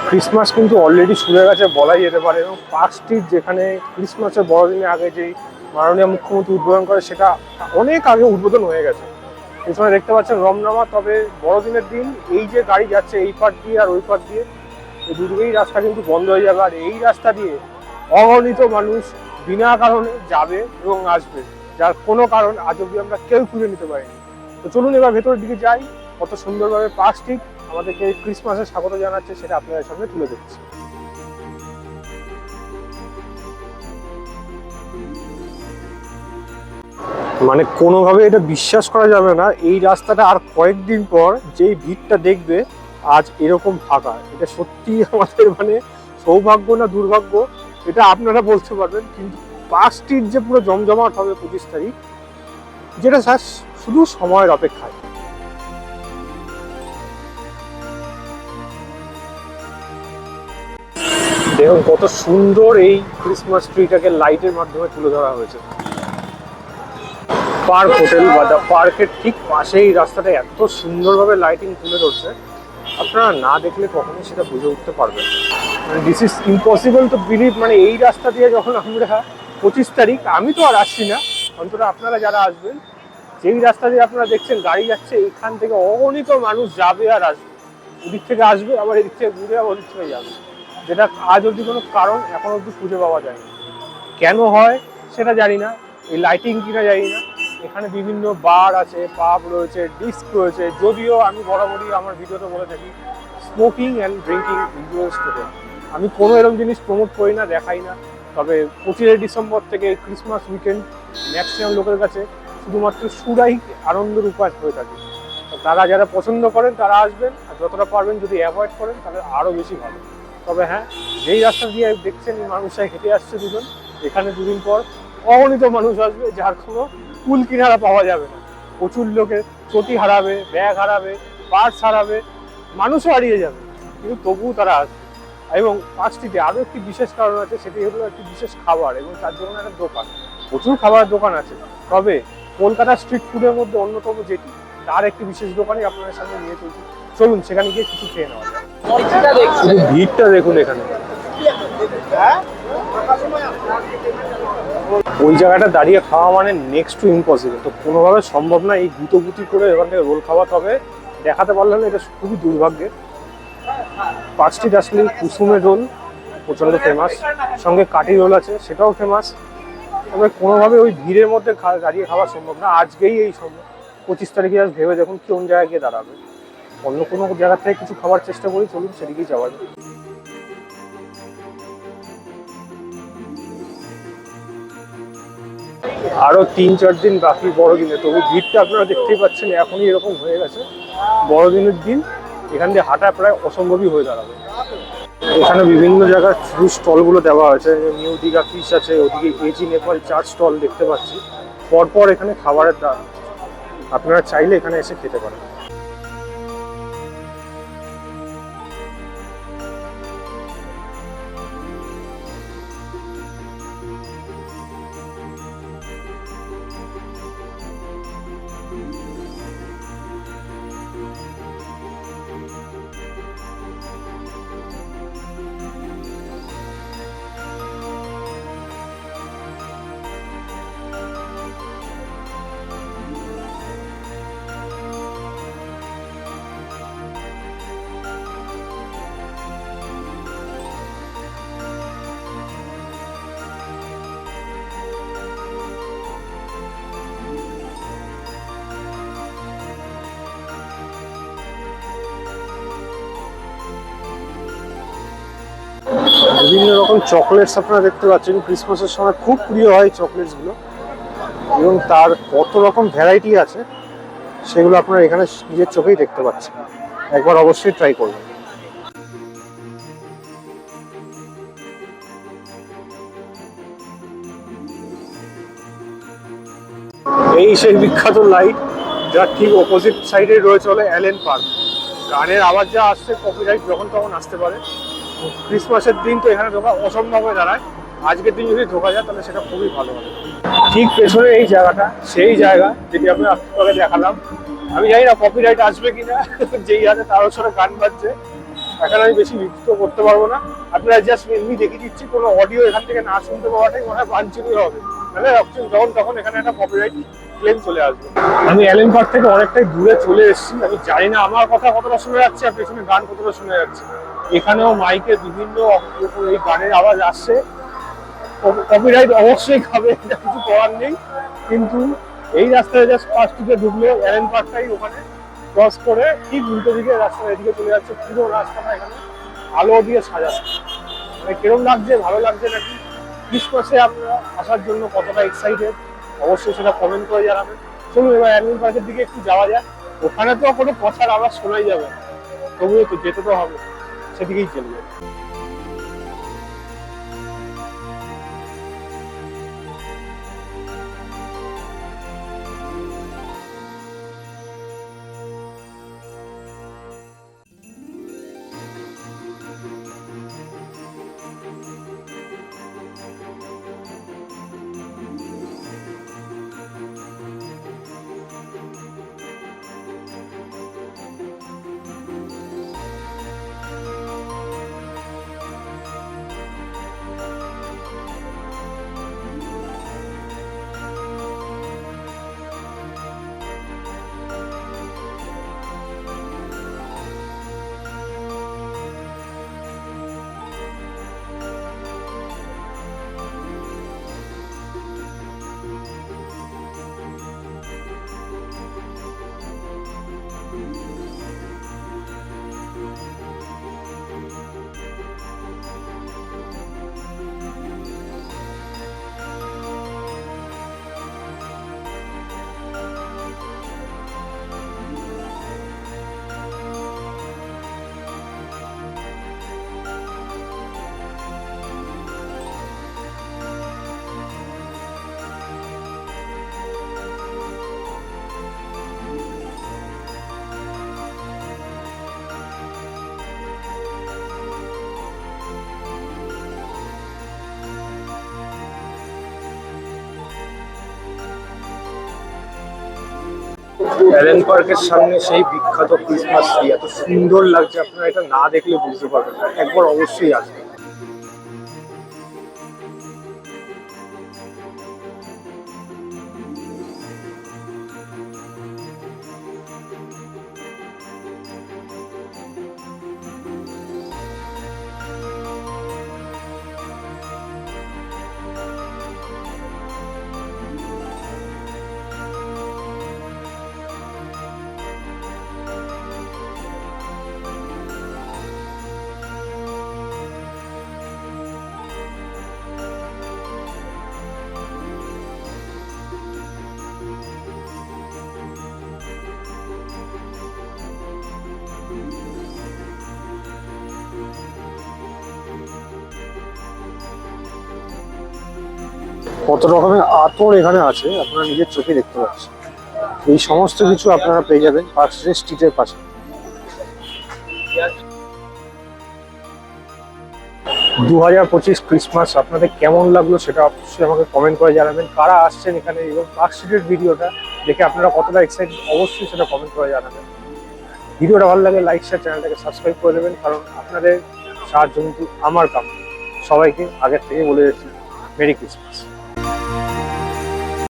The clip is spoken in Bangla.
ক্রিসমাস কিন্তু অলরেডি শুরু হয়ে গেছে বলাই যেতে পারে, এবং পার্ক স্ট্রিট যেখানে ক্রিসমাসের বড়দিনের আগে যেই মাননীয় মুখ্যমন্ত্রী উদ্বোধন করে সেটা অনেক আগে উদ্বোধন হয়ে গেছে। পেছনে দেখতে পাচ্ছেন রমনামা। তবে বড়দিনের দিন এই যে গাড়ি যাচ্ছে এই পার দিয়ে আর ওই পার দিয়ে, এই দুদিকেই রাস্তা কিন্তু বন্ধ হয়ে যাবে, আর এই রাস্তা দিয়ে অগণিত মানুষ বিনা কারণে যাবে এবং আসবে, যার কোনো কারণ আজ অব্দি আমরা কেউ খুঁজে নিতে পারিনি। তো চলুন এবার ভেতরের দিকে যাই। কত সুন্দরভাবে পার্ক স্ট্রিট আমাদেরকে ক্রিসমাসের স্বাগত জানাচ্ছে সেটা আপনাদের সামনে তুলে ধরছি। মানে কোনোভাবে এটা বিশ্বাস করা যাবে না, এই রাস্তাটা আর কয়েকদিন পর যেই ভিড়টা দেখবে আজ এরকম ফাঁকা। এটা সত্যি আমাদের মানে সৌভাগ্য না দুর্ভাগ্য এটা আপনারা বলতে পারবেন, কিন্তু পার্ক স্ট্রিট যে পুরো জমজমাট হবে 25 তারিখ, যেটা স্যার শুধু সময়ের অপেক্ষায়। দেখুন কত সুন্দর এই ক্রিসমাস ট্রিটাকে লাইটের মাধ্যমে তুলে ধরা হয়েছে। পার্ক হোটেল বা দ্য পার্কের ঠিক পাশেই রাস্তাটা এত সুন্দরভাবে লাইটিং তুলে ধরছে, আপনারা না দেখলে কখনোই সেটা বুঝে উঠতে পারবেন। মানে this is impossible to believe. মানে এই রাস্তা দিয়ে যখন আমরা 25 তারিখ, আমি তো আর আসছি না, অন্তত আপনারা যারা আসবেন, যেই রাস্তা দিয়ে আপনারা দেখছেন গাড়ি যাচ্ছে, এইখান থেকে অগণিত মানুষ যাবে আর আসবে। ওদিক থেকে আসবে আবার এদিক থেকে ঘুরে আবার ওদিক থেকে যাবে, যেটা আজ অবধি কোনো কারণ এখন অবধি খুঁজে পাওয়া যায়নি। কেন হয় সেটা জানি না, এই লাইটিং কিনা জানি না। এখানে বিভিন্ন বার আছে, পাব রয়েছে, ডিস্ক রয়েছে। যদিও আমি বরাবরই আমার ভিডিওতে বলে থাকি স্মোকিং অ্যান্ড ড্রিঙ্কিং ইনফ্লুয়েন্স করে আমি কোনো এরকম জিনিস প্রমোট করি না, দেখাই না। তবে 25 ডিসেম্বর থেকে ক্রিসমাস উইকেন্ড ম্যাক্সিমাম লোকের কাছে শুধুমাত্র সুরাই আনন্দের উপায় হয়ে থাকে। তারা যারা পছন্দ করেন তারা আসবেন, আর যতটা পারবেন যদি অ্যাভয়েড করেন তাহলে আরও বেশি ভালো। তবে হ্যাঁ, যেই রাস্তা দিয়ে দেখছেন মানুষরা হেঁটে আসছে দুজন, এখানে দুদিন পর অগণিত মানুষ আসবে, যার কোনো কুল কিনারা পাওয়া যাবে না। প্রচুর লোকের চটি হারাবে, ব্যাগ হারাবে, পার্স হারাবে, মানুষও হারিয়ে যাবে, কিন্তু তবুও তারা আসবে। এবং পার্কস্ট্রিটে আরও একটি বিশেষ কারণ আছে, সেটি হলো একটি বিশেষ খাবার এবং তার জন্য একটা দোকান। প্রচুর খাবারের দোকান আছে, তবে কলকাতা স্ট্রিট ফুডের মধ্যে অন্যতম যেটি, তার একটি বিশেষ দোকানই আপনাদের সামনে নিয়ে চলছে। চলুন সেখানে গিয়ে কিছু খেয়ে নেওয়া যায়। শুধু ভিড়টা দেখুন এখানে। ওই জায়গাটা দাঁড়িয়ে খাওয়া মানে নেক্সট টু ইম্পসিবল, তো কোনোভাবে সম্ভব না এই গুটি করে এখান থেকে রোল খাওয়া। তবে দেখাতে পারলাম না, এটা খুবই দুর্ভাগ্যের। পার্ক স্ট্রিট আসলে কুসুমের রোল প্রচণ্ড ফেমাস, সঙ্গে কাঠি রোল আছে সেটাও ফেমাস। তবে কোনোভাবে ওই ভিড়ের মধ্যে দাঁড়িয়ে খাওয়া সম্ভব না আজকেই। এই সম্ভব 25 তারিখে আজ ভেবে দেখুন কোন জায়গায় গিয়ে দাঁড়াবে। অন্য কোনো জায়গা থেকে কিছু খাবার চেষ্টা করি, চলুন সেদিকেই যাওয়া যায়। আরো 3-4 দিন বাকি বড়দিনে, তবু ভিড়টা আপনারা দেখতেই পাচ্ছেন এখনই এরকম হয়ে গেছে। বড়দিনের দিন এখান দিয়ে হাঁটা প্রায় অসম্ভবই হয়ে দাঁড়াবে। এখানে বিভিন্ন জায়গার ফুড স্টলগুলো দেওয়া হয়েছে, নিউ দীঘা ফিশ আছে, ওদিকে এজি নেপাল চাট স্টল দেখতে পাচ্ছি। পরপর এখানে খাবারের দাম, আপনারা চাইলে এখানে এসে খেতে পারেন। বিভিন্ন রকম চকলেটস আপনারা দেখতে পাচ্ছেন, ক্রিসমাসের সময় খুব প্রিয় হয় চকলেটসগুলো, এবং তার কত রকম ভ্যারাইটি আছে সেগুলো আপনারা এখানে নিজের চোখেই দেখতে পাচ্ছেন। একবার অবশ্যই ট্রাই করবেন। এই সেই বিখ্যাত লাইট, যার ঠিক অপোজিট সাইডে রয়েছে হলো অ্যালেন পার্ক। গানের আওয়াজ যা আসছে, কপিরাইট যখন তখন আসতে পারে। ক্রিসমাসের দিন তো এখানে ঢোকা অসম্ভব হয়ে দাঁড়ায়, আজকের দিন যদি ঢোকা যায় তাহলে সেটা খুবই ভালো হবে। ঠিক পেছনে এই জায়গাটা সেই জায়গা যেটি আমি আপনাকে দেখালাম। আমি জানি না কপিরাইট আসবে কিনা, যেই হাতে তার সাথে গান বাজছে, এখন আমি বেশি বিক্রিত করতে পারবো না। আপনারা জাস্ট এমনি দেখিয়ে দিচ্ছি, কোনো অডিও এখান থেকে না শুনতে পাওয়াটাই মনে হয় বাঞ্ছনীয় হবে, মানে যখন তখন এখানে একটা কপিরাইট ক্লেম চলে আসবে। আমি অ্যালেন পার্ক থেকে অনেকটাই দূরে চলে এসেছি। আমি জানি না আমার কথা কতটা শোনা যাচ্ছে আর পেছনে গান কতটা শোনা যাচ্ছে। এখানেও মাইকে বিভিন্ন এই গানের আওয়াজ আসছে। কপিরাইট অবশ্যই খাবে, এটা কিছু করার নেই। কিন্তু এই রাস্তায় জাস্ট ফার্স্ট দিকে ঢুকলে অ্যালেন পার্কটাই ওখানে ক্রস করে ঠিক উল্টো দিকে রাস্তার এদিকে চলে যাচ্ছে। পুরো রাস্তাটা এখানে আলো দিয়ে সাজানো, মানে কিরম লাগছে, ভালো লাগছে নাকি? ক্রিসমাসে আপনারা আসার জন্য কতটা এক্সাইটেড অবশ্যই সেটা কমেন্ট করে জানাবেন। চলুন এবার অ্যানিমেল পার্কের দিকে একটু যাওয়া যায়। ওখানে তো কোনো কথার আওয়াজ শোনাই যাবে না, তবুও তো যেতে তো হবে, সেদিকেই চলবে। অ্যালেন পার্কের সামনে সেই বিখ্যাত ক্রিসমাস ট্রি এত সুন্দর লাগছে, আপনারা এটা না দেখলে বুঝতে পারবেন না। একবার অবশ্যই আসবেন। কত রকমের আতর এখানে আছে আপনারা নিজের চোখে দেখতে পাচ্ছেন। এই সমস্ত কিছু আপনারা পেয়ে যাবেন পার্ক স্ট্রিটের পাশে। 2025 ক্রিসমাস আপনাদের কেমন লাগলো সেটা অবশ্যই আমাকে কমেন্ট করে জানাবেন। কারা আসছেন এখানে এবং পার্ক স্ট্রিটের ভিডিওটা দেখে আপনারা কতটা এক্সাইটেড অবশ্যই সেটা কমেন্ট করে জানাবেন। ভিডিওটা ভালো লাগে লাইক শেয়ার, চ্যানেলটাকে সাবস্ক্রাইব করে দেবেন, কারণ আপনাদের সাহায্য কিন্তু আমার কাম। সবাইকে আগের থেকে বলে দিচ্ছি মেরি ক্রিসমাস।